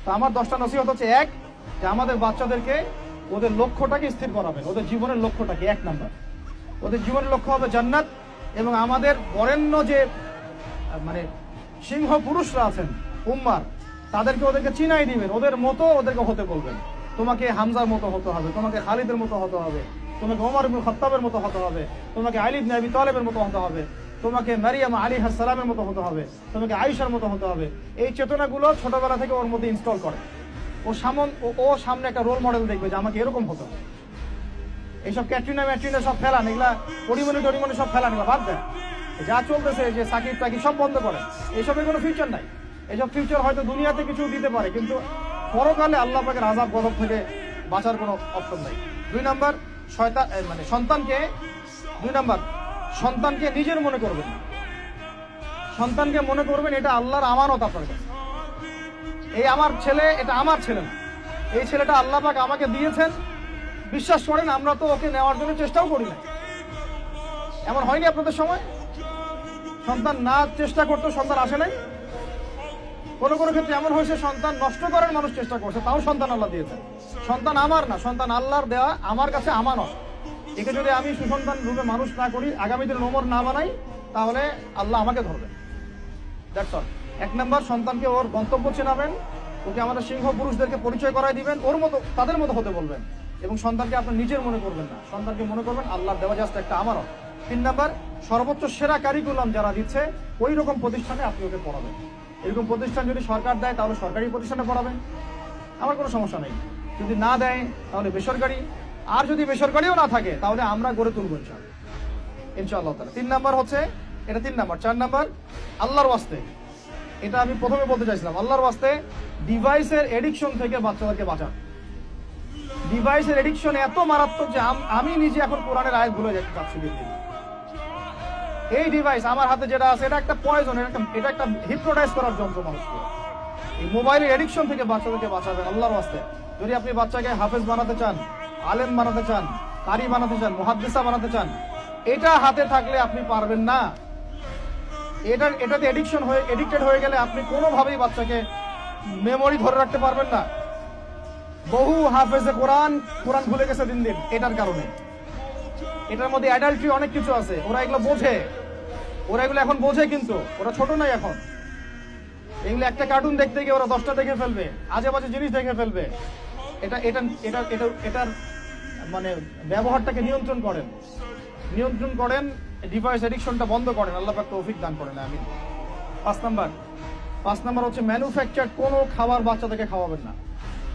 তো আমার 10টা নসিহত হচ্ছে, এক, যে আমাদের বাচ্চাদেরকে ওদের লক্ষ্যটাকে স্থির করাবেন, ওদের জীবনের লক্ষ্যটাকে 1 নাম্বার, ওদের জীবনের লক্ষ্য হবে জান্নাত। এবং আমাদের বরেণ্য যে মানে সিংহ পুরুষরা আছেন উম্মার, তাদেরকে ওদেরকে চিনাই দিবেন, ওদের মতো ওদেরকে হতে বলবেন। তোমাকে হামজার মতো হতে হবে, তোমাকে খালিদের মতো হতে হবে, তোমাকে ওমর ইবনে খাত্তাবের মতো হতে হবে, তোমাকে আলী ইবনে আবি তালেবের মতো হতে হবে, তোমাকে মারিয়াম আলাইহিস সালামের মতো হতে হবে, তোমাকে আয়েশার মতো হতে হবে। এই চেতনাগুলো ছোটবেলা থেকে ওর মধ্যে ইনস্টল করে। ও সামনে একটা রোল মডেল দেখবে যে আমাকে এরকম হতে হবে। এইসব ক্যাটরিনা সব ফেলান, এগুলা টরিমনি সব ফেলান, এগুলো বাদ দেন। যা চলতেছে যে সাকিব টাকিব সব বন্ধ করেন, এইসবের কোনো ফিউচার নাই। এইসব ফিউচার হয়তো দুনিয়াতে কিছু দিতে পারে, কিন্তু পরকালে আল্লাহ পাকের আযাব গজব থেকে বাঁচার কোনো অপশন নাই। 2 নাম্বার, সন্তানকে নিজের মনে করবেন না। সন্তানকে মনে করবেন এটা আল্লাহর আমানত আপনার কাছে। এই আমার ছেলে, এটা আমার ছেলে না, এই ছেলেটা আল্লাহ পাক আমাকে দিয়েছেন। বিশ্বাস করেন, আমরা তো ওকে নেওয়ার জন্য চেষ্টাও করি না। এমন হয়নি আপনাদের সময়? সন্তান না চেষ্টা করতো সন্তান আসে নাই? কোনো ক্ষেত্রে এমন হয়েছে সন্তান নষ্ট করার মানুষ চেষ্টা করছে, তাও সন্তান আল্লাহ দিয়েছেন। সন্তান আমার না, সন্তান আল্লাহর দেওয়া, আমার কাছে আমানত। একে যদি আমি সুসন্তান রূপে মানুষ না করি, আগামী দিনে ওমর না বানাই, তাহলে আল্লাহ আমাকে ধরবেন। That's all. 1 নাম্বার, সন্তানকে ওর গন্তব্য চেনাবেন, ওকে আমাদের সিংহ পুরুষদেরকে পরিচয় করাই দিবেন, ওর মতো তাদের মতো হতে বলবেন। এবং সন্তানকে আপনার নিজের মনে করবেন না, সন্তানকে মনে করবেন আল্লাহর দেওয়া জাস্ট একটা আমানত। 3 নাম্বার, সর্বোচ্চ সেরা কারিকুলাম যারা দিচ্ছে ওই রকম প্রতিষ্ঠানে আপনি ওকে পড়াবেন। এরকম প্রতিষ্ঠান যদি সরকার দেয় তাহলে সরকারি প্রতিষ্ঠানে পড়াবেন, আমার কোনো সমস্যা নেই। যদি না দেয় তাহলে বেসরকারি, আর যদি বেসরকারিও না থাকে তাহলে আমরা গড়ে তুলব ইনশাআল্লাহ তাআলা। 3 নাম্বার হচ্ছে এটা, 3 নাম্বার। 4 নাম্বার, আল্লাহর ওয়াস্তে, এটা আমি প্রথমে বলতে চাইছিলাম, আল্লাহর ওয়াস্তে ডিভাইসের এডিকশন থেকে বাচ্চাদেরকে বাঁচান। ডিভাইসের এডিকশন এত মারাত্মক যে আমি নিজে এখন কোরআনের আয়াত ভুলে যাচ্ছি। এই ডিভাইস আমার হাতে যেটা আছে, এটা একটা পয়জন, এটা একটা হিপনোটাইজ করার যন্ত্র মানুষকে। এই মোবাইলের এডিকশন থেকে বাচ্চাদেরকে বাঁচাবেন আল্লাহর ওয়াস্তে। যদি আপনি বাচ্চাকে হাফেজ বানাতে চান, আলেম বানাতে চান, কারি বানাতে চান, মুহাদ্দিসা বানাতে চান, এটা হাতে থাকলে আপনি পারবেন না। এটাতে এডিক্টেড হয়ে গেলে আপনি কোনোভাবেই বাচ্চাকে মেমোরি ধরে রাখতে পারবেন না। বহু হাফেজে কোরআন ভুলে গেছে দিন দিন এটার কারণে। এটার মধ্যে অ্যাডাল্ট্রি অনেক কিছু আছে, ওরা এগুলো বোঝে, ওরা এগুলো এখন বোঝে, কিন্তু ওরা ছোট নাই এখন। এগুলো একটা কার্টুন দেখতে গিয়ে ওরা 10টা দেখে ফেলবে, আজে বাজে জিনিস দেখে ফেলবে। এটার মানে ব্যবহারটাকে নিয়ন্ত্রণ করেন, ডিভাইস এডিকশনটা বন্ধ করেন, আল্লাহ পাক তৌফিক দান করেন, আমিন। 5 নাম্বার হচ্ছে ম্যানুফ্যাকচার কোনো খাবার বাচ্চাদেরকে খাওয়াবেন না।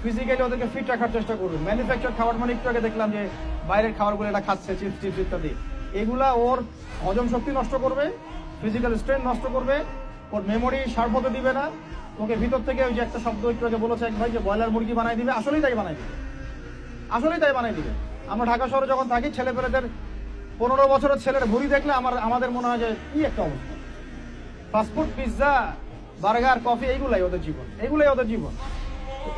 ফিজিক্যালি ওদেরকে ফিট রাখার চেষ্টা করবেন। ম্যানুফ্যাকচার খাবার মানে একটু আগে দেখলাম যে বাইরের খাবারগুলো এটা খাচ্ছে, চিপস ইত্যাদি, এগুলা ওর হজম শক্তি নষ্ট করবে, ফিজিক্যাল স্ট্রেংথ নষ্ট করবে, ওর মেমোরি শার্প হতে দিবে না। ওকে ভিতর থেকে ওই যে একটা শব্দ একটু আগে বলেছে এক ভাই যে ব্রয়লার মুরগি বানাই দিবে, আসলেই তাই বানাই দিবে। আমরা ঢাকা শহরে যখন থাকি, ছেলেপেলেদের 15 বছরের ছেলের ভুঁড়ি দেখলে আমাদের মনে হয় যে কি একটা অবস্থা। ফাস্টফুড, পিৎজা, বার্গার, কফি, এইগুলাই ওদের জীবন।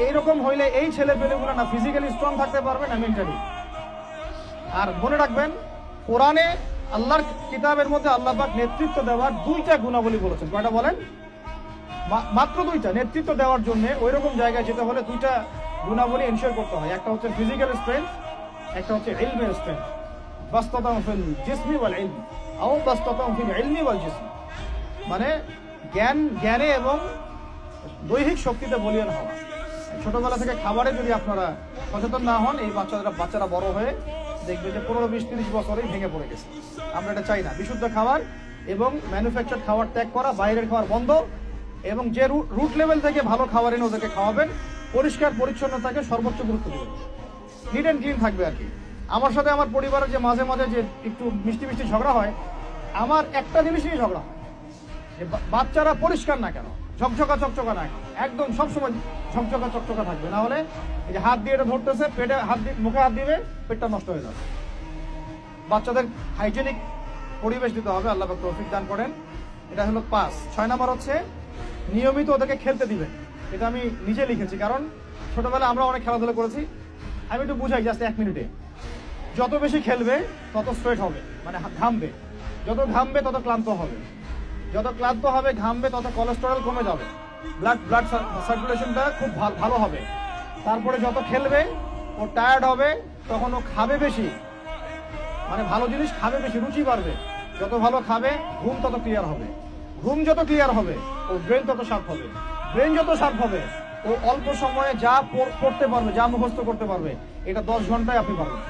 এইরকম হইলে এই ছেলেপেলেগুলো না ফিজিক্যালি স্ট্রং থাকতে পারবে না মেন্টালি। আর মনে রাখবেন, কোরআনে আল্লাহর কিতাবের মধ্যে আল্লাহ পাক নেতৃত্ব দেওয়ার 2টা গুণাবলী বলেছেন। কয়টা বলেন? মাত্র 2টা। নেতৃত্ব দেওয়ার জন্য ওই রকম জায়গায় যেতে হলে 2টা গুণাবলী এনশিওর করতে হয়। একটা হচ্ছে ফিজিক্যাল স্ট্রেংথ, একটা হচ্ছে ইলমের স্ট্রেংথ। বাসতাতাম ফিল জিসমি ওয়াল ইলম আও বাসতাতাম ফিল ইলমি ওয়াল জিসমি, মানে জ্ঞানে এবং দৈহিক শক্তিতে বলীয়ান হওয়া। ছোটবেলা থেকে খাবারে যদি আপনারা সচেতন না হন, এই বাচ্চারা বড় হয়ে দেখবে যে 15, 20, 30 বছরেই ভেঙে পড়ে গেছে। আমরা এটা চাই না। বিশুদ্ধ খাবার এবং ম্যানুফ্যাকচার খাবার ত্যাগ করা, বাইরের খাবার বন্ধ, এবং যে রুট লেভেল থেকে ভালো খাবার এনে ওদেরকে খাওয়াবেন। পরিষ্কার পরিচ্ছন্নতাকে সর্বোচ্চ গুরুত্ব দেবেন, নিট অ্যান্ড ক্লিন থাকবে আর কি। আমার সাথে আমার পরিবারের যে মাঝে মাঝে যে একটু মিষ্টি ঝগড়া হয়, আমার একটা জিনিস নিয়ে ঝগড়া হয়, যে বাচ্চারা পরিষ্কার না কেন, ঝকঝকা না কেন, একদম সবসময় ঝকঝকা থাকবে। না হলে এই যে হাত দিয়ে এটা ধরতেছে, পেটে হাত দিয়ে, মুখে হাত দিবে, পেটটা নষ্ট হয়ে যাবে। বাচ্চাদের হাইজেনিক পরিবেশ দিতে হবে, আল্লাহ পাক তৌফিক দান করেন। এটা হলো 5। 6 নাম্বার হচ্ছে নিয়মিত ওদেরকে খেলতে দিবেন। এটা আমি নিজে লিখেছি, কারণ ছোটবেলায় আমরা অনেক খেলাধুলা করেছি। আমি একটু বুঝাই জাস্ট 1 মিনিটে। যত বেশি খেলবে তত স্ট্রেট হবে, মানে ঘামবে, যত ঘামবে তত ক্লান্ত হবে, ঘামবে তত কোলেস্টেরল কমে যাবে, ব্লাড ব্লাড সার্কুলেশনটা খুব ভালো হবে। তারপরে যত খেলবে ও টায়ার্ড হবে, তখন ও খাবে বেশি, মানে ভালো জিনিস খাবে বেশি, রুচি বাড়বে। যত ভালো খাবে ঘুম তত ক্লিয়ার হবে, ঘুম যত ক্লিয়ার হবে ও ব্রেন তত শার্প হবে, ব্রেন যত শার্প হবে ও অল্প সময়ে যা পড়তে পারবে, যা মুখস্থ করতে পারবে, এটা 10 ঘন্টায় আপনি পারবেন।